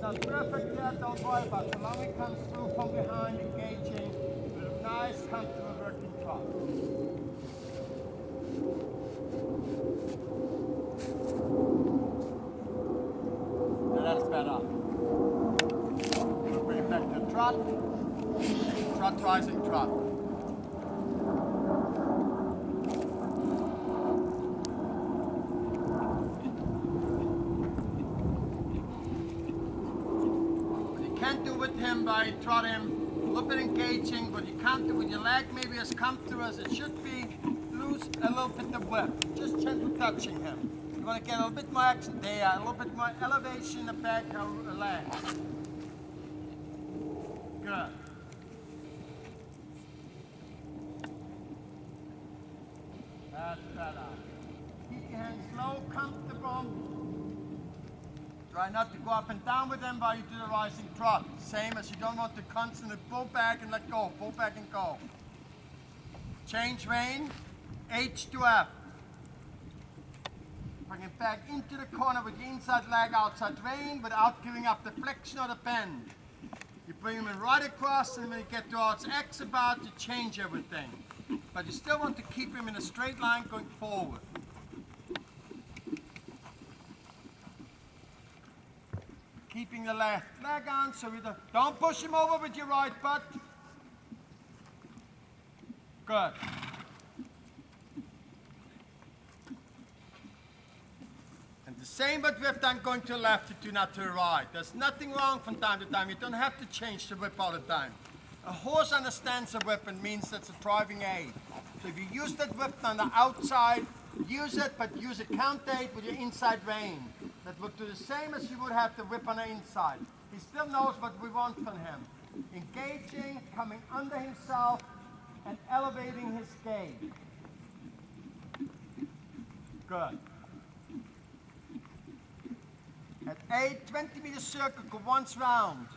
not perfect yet, don't worry about it. So long it comes through from behind, engaging with a nice, comfortable working trot. Now that's better. We'll bring it back to trot. Trot, rising, trot. Can't do with him by trot him, a little bit engaging, but you can't do with your leg maybe as comfortable as it should be. Lose a little bit of whip, just gently touching him. You want to get a little bit more action there, a little bit more elevation in the back of the leg. Good. That's better. Keep your hands low, comfortable. Try not to go up and down with them while you do the rising trot. Same as you don't want to constantly pull back and let go, pull back and go. Change rein, H to F. Bring it back into the corner with the inside leg, outside rein, without giving up the flexion or the bend. You bring them in right across, and when you get towards X about, you change everything. But you still want to keep him in a straight line going forward. Keeping the left leg on, so you don't push him over with your right butt. Good. And the same but we've done going to the left, you do not to the right. There's nothing wrong from time to time. You don't have to change the whip all the time. A horse understands a whip and means that's a driving aid. So if you use that whip on the outside, use it, but use a count aid with your inside rein. That would do the same as you would have the whip on the inside. He still knows what we want from him. Engaging, coming under himself, and elevating his gait. Good. At 8, 20-meter circle, go once round.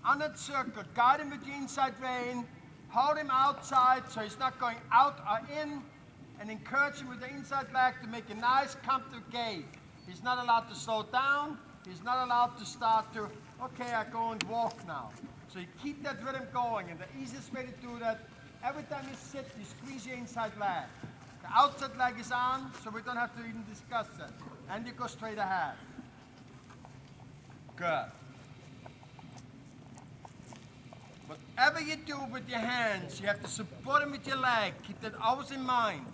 On that circle, guide him with the inside rein, hold him outside so he's not going out or in, and encourage him with the inside leg to make a nice, comfortable gait. He's not allowed to slow down. He's not allowed to start to, okay, I go and walk now. So you keep that rhythm going, and the easiest way to do that, every time you sit, you squeeze your inside leg. The outside leg is on, so we don't have to even discuss it. And you go straight ahead. Good. Whatever you do with your hands, you have to support him with your leg. Keep that always in mind.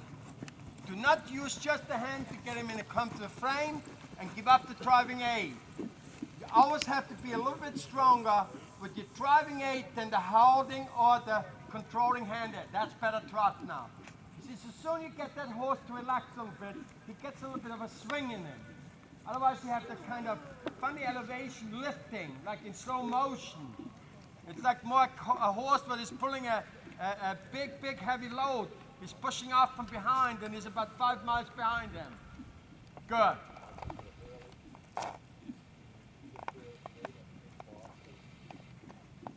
Do not use just the hand to get him in a comfortable frame and give up the driving aid. You always have to be a little bit stronger with your driving aid than the holding or the controlling hand aid. That's better trot now. You see, so soon you get that horse to relax a little bit, he gets a little bit of a swing in him. Otherwise you have that kind of funny elevation lifting, like in slow motion. It's like more a horse that is pulling a big heavy load. He's pushing off from behind and he's about 5 miles behind him. Good.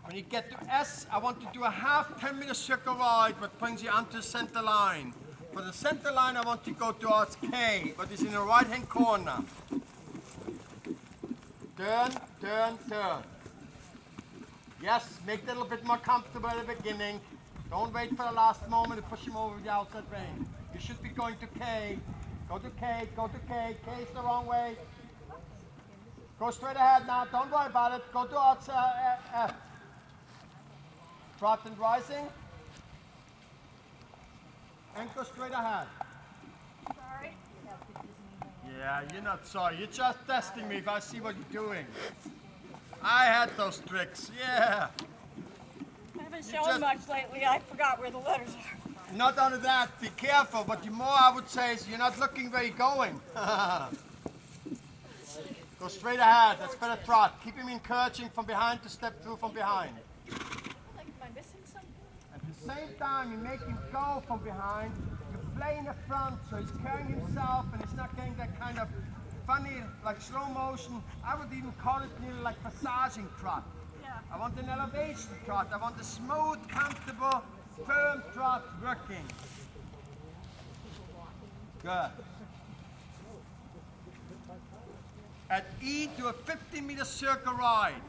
When you get to S, I want to do a half 10-meter circle ride, what brings you onto the center line. For the center line, I want to go towards K, what is in the right-hand corner. Turn, turn, turn. Yes, make that a little bit more comfortable at the beginning. Don't wait for the last moment to push him over with the outside rein. You should be going to K. Go to K, go to K. K is the wrong way. Go straight ahead now, don't worry about it. Go towards F. Trot and rising. And go straight ahead. Sorry? Yeah, you're not sorry. You're just testing me if I see what you're doing. I had those tricks, yeah. I haven't shown much lately. I forgot where the letters are. Not only that, be careful, but more I would say is you're not looking where you're going. Go straight ahead, that's better trot. Keep him encouraging from behind to step through from behind. Like, am I missing something? At the same time, you make him go from behind, you play in the front, so he's carrying himself and he's not getting that kind of funny, like slow motion. I would even call it nearly like massaging trot. Yeah. I want an elevation trot. I want a smooth, comfortable, firm trot working. Good. At E, do a 50-meter circle ride.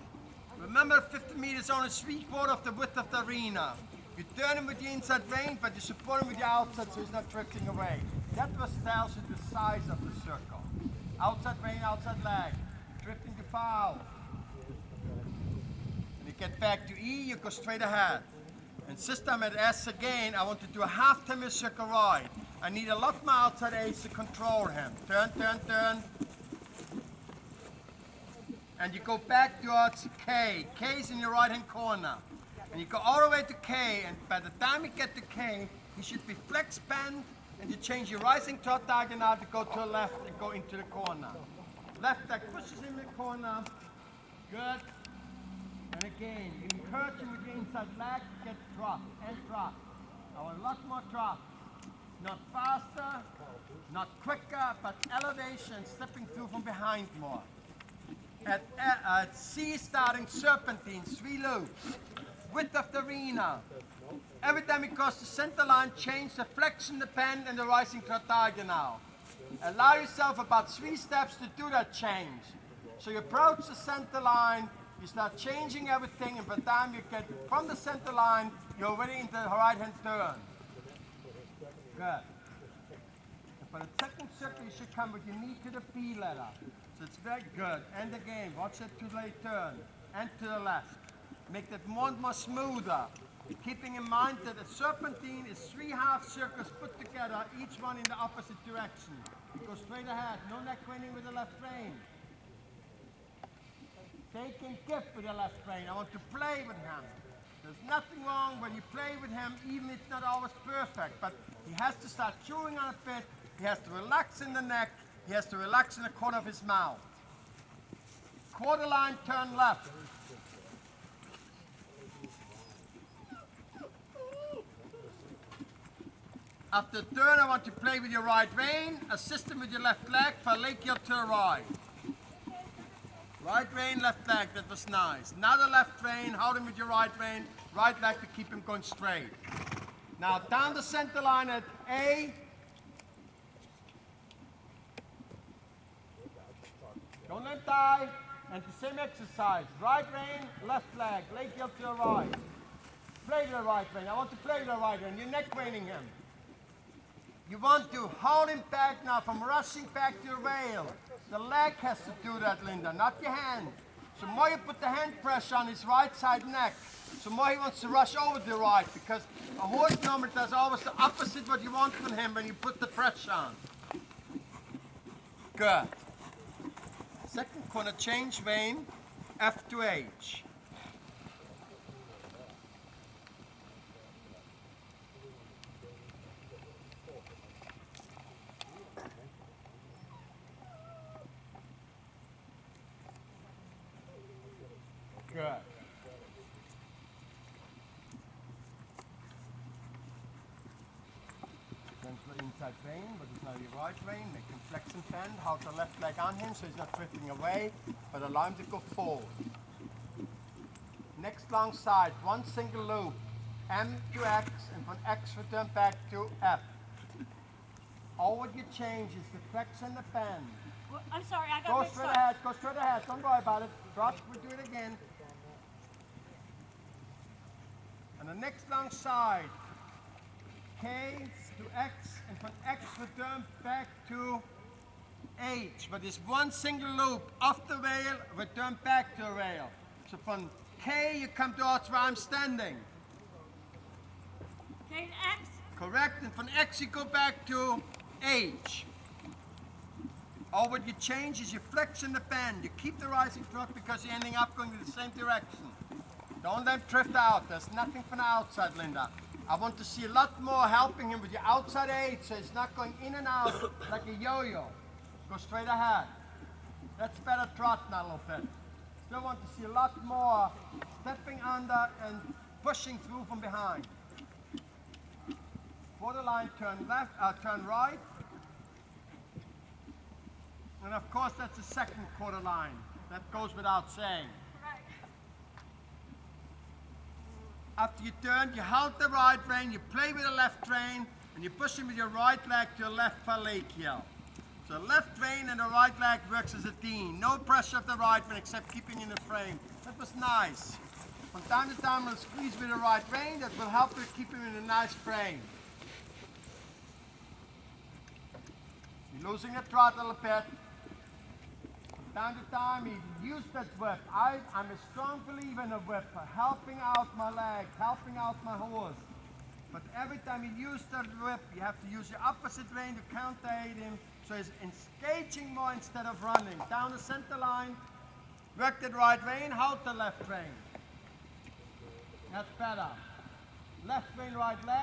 Remember, 50 meters only 3/4 of the width of the arena. You turn him with the inside rein, but you support him with the outside so he's not drifting away. That was tells you the size of the circle. Outside rein, outside leg. Drifting to foul. When you get back to E, you go straight ahead. And system at S again, I want to do a half semicircle ride. I need a lot more outside A's to control him. Turn, turn, turn. And you go back towards K. K is in your right hand corner. And you go all the way to K, and by the time you get to K, you should be flex bend, and you change your rising trot diagonal to go to the left and go into the corner. Left leg pushes in the corner. Good. And again, you encourage him with the inside leg, get trot and trot. I want a lot more trot. Not faster, not quicker, but elevation, stepping through from behind more. At C, starting serpentine, 3 loops. Width of the arena. Every time you cross the center line, change the flexion, the bend, and the rising trot diagonal. Allow yourself about 3 steps to do that change. So you approach the center line, you start changing everything, and by the time you get from the center line, you're already into the right-hand turn. Good. And for the second circle, you should come with your knee to the P letter. So it's very good. And again, watch that two-leg turn. And to the left. Make that more and more smoother. Keeping in mind that a serpentine is 3 half circles put together, each one in the opposite direction. You go straight ahead, no neck craning with the left rein. Take and give with the left rein. I want to play with him. There's nothing wrong when you play with him, even if it's not always perfect, but he has to start chewing on a bit, he has to relax in the neck, he has to relax in the corner of his mouth. Quarter line, turn left. After the turn, I want to play with your right rein, assist him with your left leg, for leg heel to the right. Right rein, left leg, that was nice. Another left rein, hold him with your right rein, right leg to keep him going straight. Now down the center line at A. Don't let die. And the same exercise. Right rein, left leg, leg heel to the right. Play with the right rein. I want to play with the right rein. You're neck reining him. You want to hold him back now from rushing back to the rail. The leg has to do that, Linda, not your hand. So more you put the hand pressure on his right side neck, so more he wants to rush over to the right, because a horse normally does always the opposite what you want from him when you put the pressure on. Good. Second corner change rein, F to H. Good. Then for the inside rein, but it's now your right rein. Make him flex and bend. Hold the left leg on him so he's not drifting away, but allow him to go forward. Next long side, 1 single loop. M to X, and from X return back to F. All what you change is the flex and the bend. Well, I'm sorry, I got Go mixed straight up. ahead, go straight ahead. Don't worry about it. Drop, we'll do it again. And the next long side, K to X, and from X return back to H. But it's 1 single loop off the rail, return back to the rail. So from K you come towards where I'm standing. K to X. Correct, and from X you go back to H. All what you change is you flex and the bend. You keep the rising trot because you're ending up going in the same direction. Don't let him drift out. There's nothing from the outside, Linda. I want to see a lot more helping him with your outside H, so it's not going in and out like a yo-yo. Go straight ahead. That's better trot now a little bit. Still want to see a lot more stepping under and pushing through from behind. Quarter line, turn left, turn right. And of course that's the second quarter line. That goes without saying. Right. After you turn, you hold the right rein, you play with the left rein, and you push him with your right leg to the left for leg heel. So left rein and the right leg works as a team. No pressure of the right one except keeping in the frame. That was nice. From time to time we'll squeeze with the right rein. That will help you keep him in a nice frame. You're losing the throttle a bit. From time to time he used that whip. I'm a strong believer in a whip for helping out my leg, helping out my horse. But every time you use that whip, you have to use your opposite rein to counter-aid him. So he's engaging more instead of running. Down the center line, work that right rein, hold the left rein. That's better. Left rein, right leg.